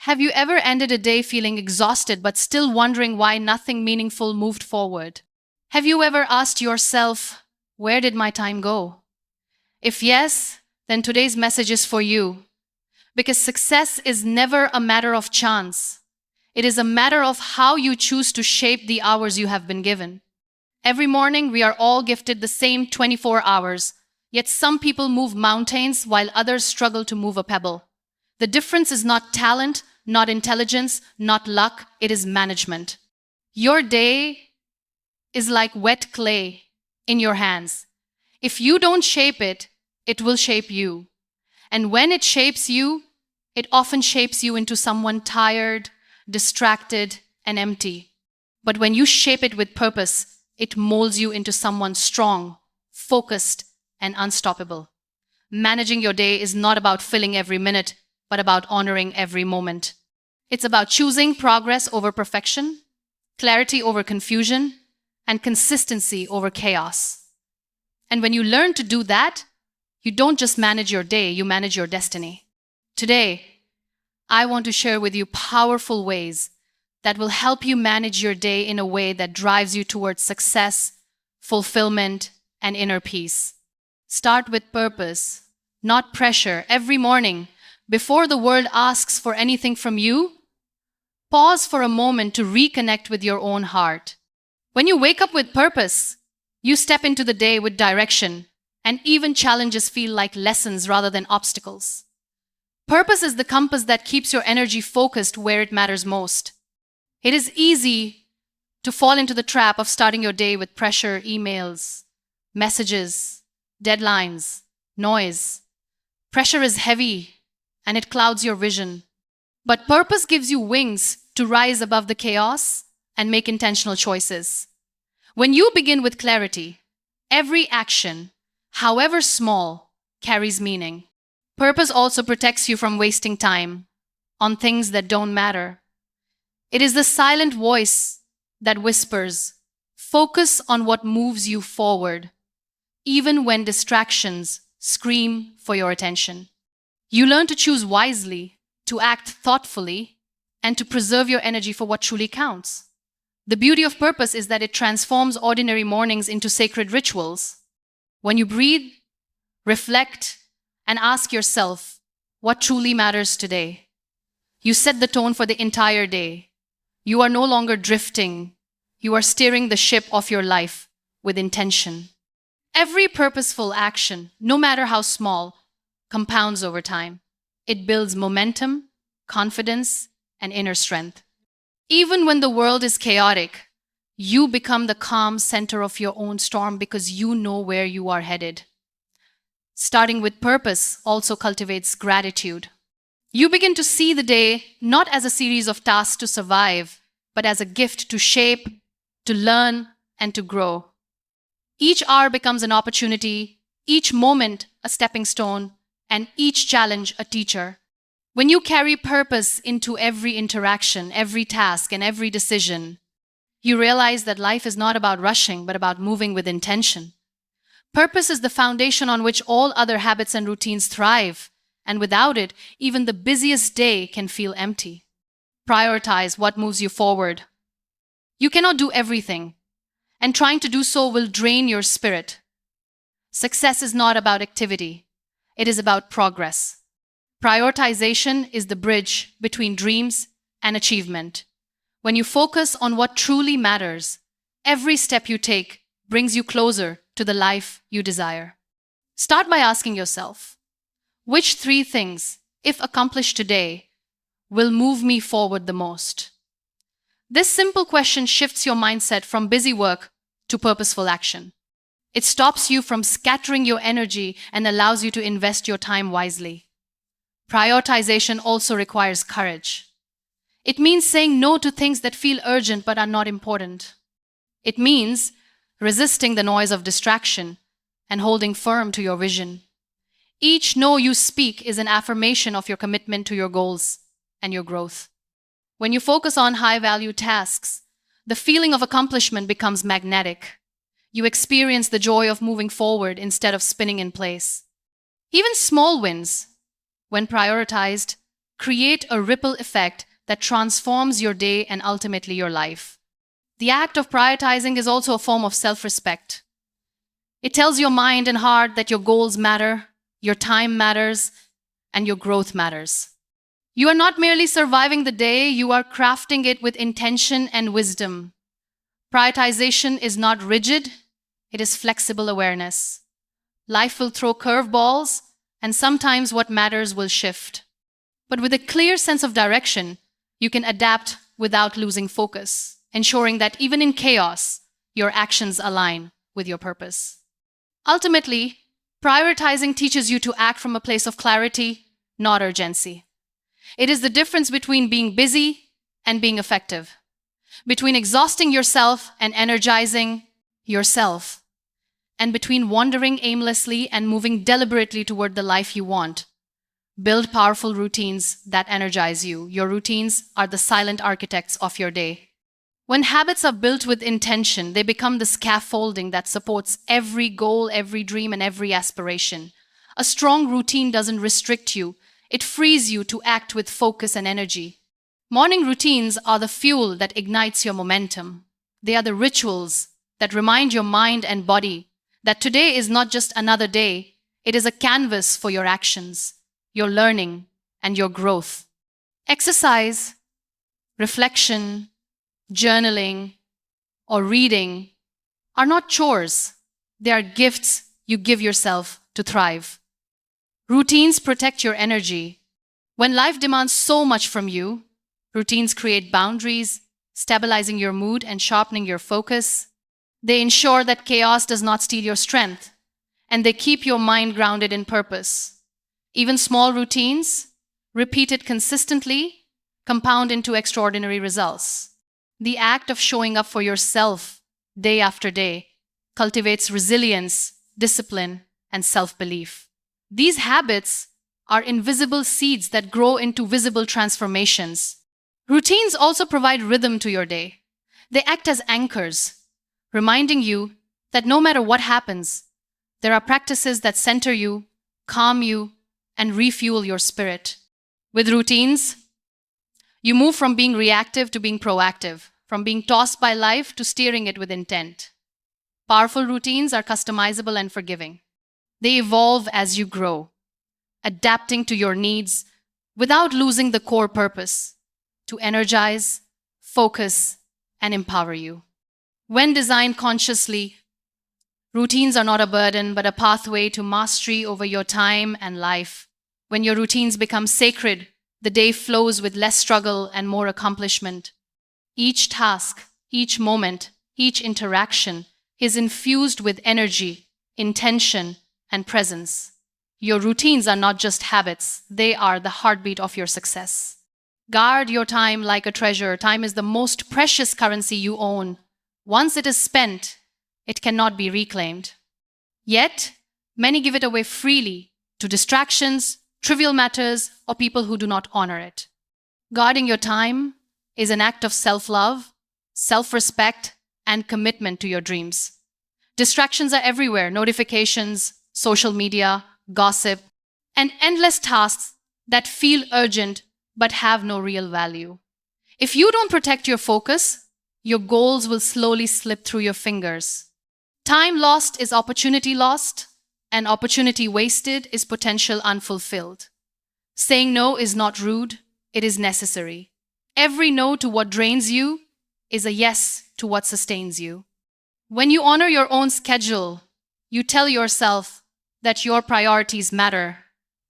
Have you ever ended a day feeling exhausted but still wondering why nothing meaningful moved forward? Have you ever asked yourself, where did my time go? If yes, then today's message is for you. Because success is never a matter of chance. It is a matter of how you choose to shape the hours you have been given. Every morning, we are all gifted the same 24 hours, yet some people move mountains while others struggle to move a pebble. The difference is not talent, not intelligence, not luck, it is management. Your day is like wet clay in your hands. If you don't shape it, it will shape you. And when it shapes you, it often shapes you into someone tired, distracted, and empty. But when you shape it with purpose, it molds you into someone strong, focused, and unstoppable. Managing your day is not about filling every minute, but about honoring every moment. It's about choosing progress over perfection, clarity over confusion, and consistency over chaos. And when you learn to do that, you don't just manage your day, you manage your destiny. Today, I want to share with you powerful ways that will help you manage your day in a way that drives you towards success, fulfillment, and inner peace. Start with purpose, not pressure. Every morning, before the world asks for anything from you, pause for a moment to reconnect with your own heart. When you wake up with purpose, you step into the day with direction, and even challenges feel like lessons rather than obstacles. Purpose is the compass that keeps your energy focused where it matters most. It is easy to fall into the trap of starting your day with pressure, emails, messages, deadlines, noise. Pressure is heavy and it clouds your vision. But purpose gives you wings to rise above the chaos and make intentional choices. When you begin with clarity, every action, however small, carries meaning. Purpose also protects you from wasting time on things that don't matter. It is the silent voice that whispers, focus on what moves you forward, even when distractions scream for your attention. You learn to choose wisely, to act thoughtfully, and to preserve your energy for what truly counts. The beauty of purpose is that it transforms ordinary mornings into sacred rituals. When you breathe, reflect, and ask yourself, what truly matters today? You set the tone for the entire day. You are no longer drifting. You are steering the ship of your life with intention. Every purposeful action, no matter how small, compounds over time. It builds momentum, confidence, and inner strength. Even when the world is chaotic, you become the calm center of your own storm because you know where you are headed. Starting with purpose also cultivates gratitude. You begin to see the day not as a series of tasks to survive, but as a gift to shape, to learn, and to grow. Each hour becomes an opportunity, each moment a stepping stone, and each challenge a teacher. When you carry purpose into every interaction, every task, and every decision, you realize that life is not about rushing, but about moving with intention. Purpose is the foundation on which all other habits and routines thrive, and without it, even the busiest day can feel empty. Prioritize what moves you forward. You cannot do everything, and trying to do so will drain your spirit. Success is not about activity, it is about progress. Prioritization is the bridge between dreams and achievement. When you focus on what truly matters, every step you take brings you closer to the life you desire. Start by asking yourself, which 3 things, if accomplished today, will move me forward the most? This simple question shifts your mindset from busy work to purposeful action. It stops you from scattering your energy and allows you to invest your time wisely. Prioritization also requires courage. It means saying no to things that feel urgent but are not important. It means resisting the noise of distraction and holding firm to your vision. Each no you speak is an affirmation of your commitment to your goals and your growth. When you focus on high-value tasks, the feeling of accomplishment becomes magnetic. You experience the joy of moving forward instead of spinning in place. Even small wins, when prioritized, create a ripple effect that transforms your day and ultimately your life. The act of prioritizing is also a form of self-respect. It tells your mind and heart that your goals matter, your time matters, and your growth matters. You are not merely surviving the day, you are crafting it with intention and wisdom. Prioritization is not rigid, it is flexible awareness. Life will throw curveballs, and sometimes what matters will shift. But with a clear sense of direction, you can adapt without losing focus, ensuring that even in chaos, your actions align with your purpose. Ultimately, prioritizing teaches you to act from a place of clarity, not urgency. It is the difference between being busy and being effective, between exhausting yourself and energizing yourself, and between wandering aimlessly and moving deliberately toward the life you want. Build powerful routines that energize you. Your routines are the silent architects of your day. When habits are built with intention, they become the scaffolding that supports every goal, every dream, and every aspiration. A strong routine doesn't restrict you, it frees you to act with focus and energy. Morning routines are the fuel that ignites your momentum. They are the rituals that remind your mind and body that today is not just another day, it is a canvas for your actions, your learning, and your growth. Exercise, reflection, journaling, or reading are not chores. They are gifts you give yourself to thrive. Routines protect your energy. When life demands so much from you, routines create boundaries, stabilizing your mood and sharpening your focus. They ensure that chaos does not steal your strength, and they keep your mind grounded in purpose. Even small routines, repeated consistently, compound into extraordinary results. The act of showing up for yourself day after day cultivates resilience, discipline, and self-belief. These habits are invisible seeds that grow into visible transformations. Routines also provide rhythm to your day. They act as anchors, reminding you that no matter what happens, there are practices that center you, calm you, and refuel your spirit. With routines, you move from being reactive to being proactive, from being tossed by life to steering it with intent. Powerful routines are customizable and forgiving. They evolve as you grow, adapting to your needs without losing the core purpose: to energize, focus, and empower you. When designed consciously, routines are not a burden but a pathway to mastery over your time and life. When your routines become sacred, the day flows with less struggle and more accomplishment. Each task, each moment, each interaction is infused with energy, intention, and presence. Your routines are not just habits, they are the heartbeat of your success. Guard your time like a treasure. Time is the most precious currency you own. Once it is spent, it cannot be reclaimed. Yet, many give it away freely to distractions, trivial matters, or people who do not honor it. Guarding your time is an act of self-love, self-respect, and commitment to your dreams. Distractions are everywhere: notifications, social media, gossip, and endless tasks that feel urgent but have no real value. If you don't protect your focus, your goals will slowly slip through your fingers. Time lost is opportunity lost, and opportunity wasted is potential unfulfilled. Saying no is not rude, it is necessary. Every no to what drains you is a yes to what sustains you. When you honor your own schedule, you tell yourself that your priorities matter,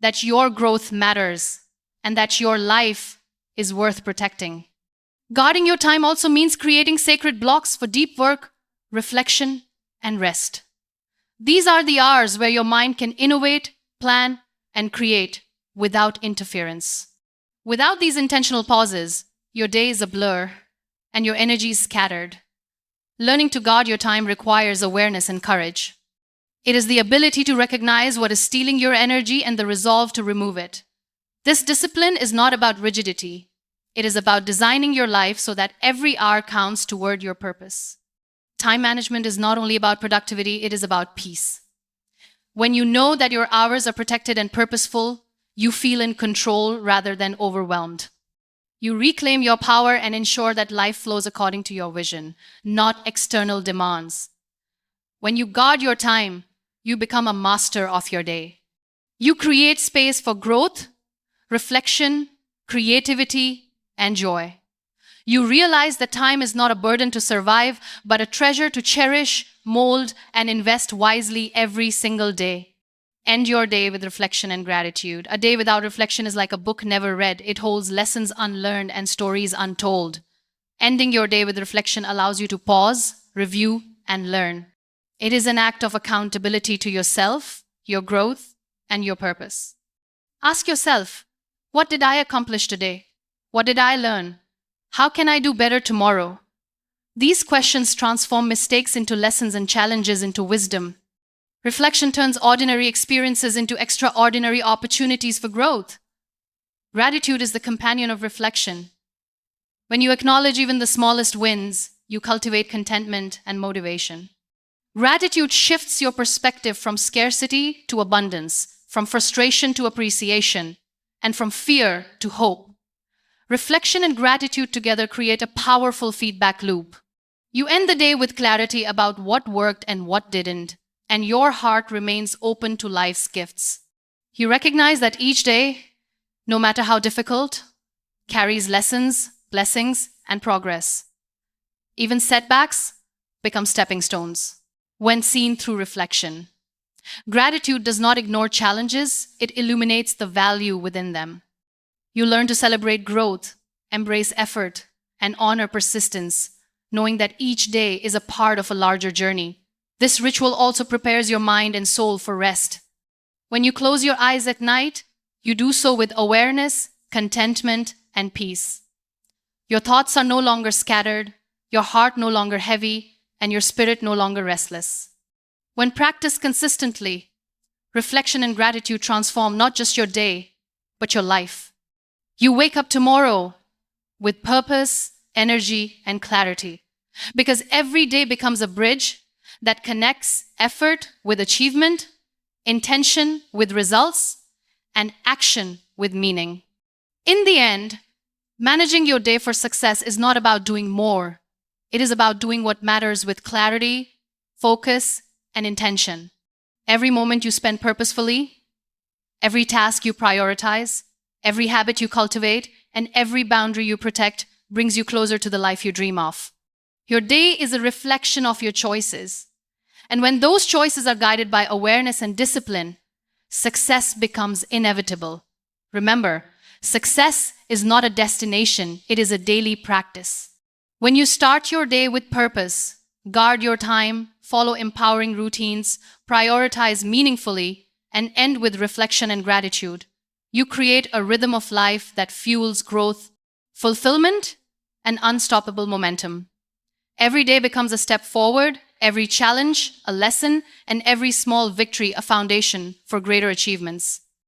that your growth matters, and that your life is worth protecting. Guarding your time also means creating sacred blocks for deep work, reflection, and rest. These are the hours where your mind can innovate, plan, and create without interference. Without these intentional pauses, your day is a blur and your energy is scattered. Learning to guard your time requires awareness and courage. It is the ability to recognize what is stealing your energy and the resolve to remove it. This discipline is not about rigidity. It is about designing your life so that every hour counts toward your purpose. Time management is not only about productivity, it is about peace. When you know that your hours are protected and purposeful, You feel in control rather than overwhelmed. You reclaim your power and ensure that life flows according to your vision, not external demands. When you guard your time, you become a master of your day. You create space for growth, reflection, creativity, and joy. You realize that time is not a burden to survive, but a treasure to cherish, mold, and invest wisely every single day. End your day with reflection and gratitude. A day without reflection is like a book never read. It holds lessons unlearned and stories untold. Ending your day with reflection allows you to pause, review, and learn. It is an act of accountability to yourself, your growth, and your purpose. Ask yourself, what did I accomplish today? What did I learn? How can I do better tomorrow? These questions transform mistakes into lessons and challenges into wisdom. Reflection turns ordinary experiences into extraordinary opportunities for growth. Gratitude is the companion of reflection. When you acknowledge even the smallest wins, you cultivate contentment and motivation. Gratitude shifts your perspective from scarcity to abundance, from frustration to appreciation, and from fear to hope. Reflection and gratitude together create a powerful feedback loop. You end the day with clarity about what worked and what didn't, and your heart remains open to life's gifts. You recognize that each day, no matter how difficult, carries lessons, blessings, and progress. Even setbacks become stepping stones when seen through reflection. Gratitude does not ignore challenges, it illuminates the value within them. You learn to celebrate growth, embrace effort, and honor persistence, knowing that each day is a part of a larger journey. This ritual also prepares your mind and soul for rest. When you close your eyes at night, you do so with awareness, contentment, and peace. Your thoughts are no longer scattered, your heart no longer heavy, and your spirit no longer restless. When practiced consistently, reflection and gratitude transform not just your day, but your life. You wake up tomorrow with purpose, energy, and clarity, because every day becomes a bridge that connects effort with achievement, intention with results, and action with meaning. In the end, managing your day for success is not about doing more. It is about doing what matters with clarity, focus, and intention. Every moment you spend purposefully, every task you prioritize, every habit you cultivate, and every boundary you protect brings you closer to the life you dream of. Your day is a reflection of your choices. And when those choices are guided by awareness and discipline, success becomes inevitable. Remember, success is not a destination, it is a daily practice. When you start your day with purpose, guard your time, follow empowering routines, prioritize meaningfully, and end with reflection and gratitude, you create a rhythm of life that fuels growth, fulfillment, and unstoppable momentum. Every day becomes a step forward, every challenge a lesson, and every small victory a foundation for greater achievements.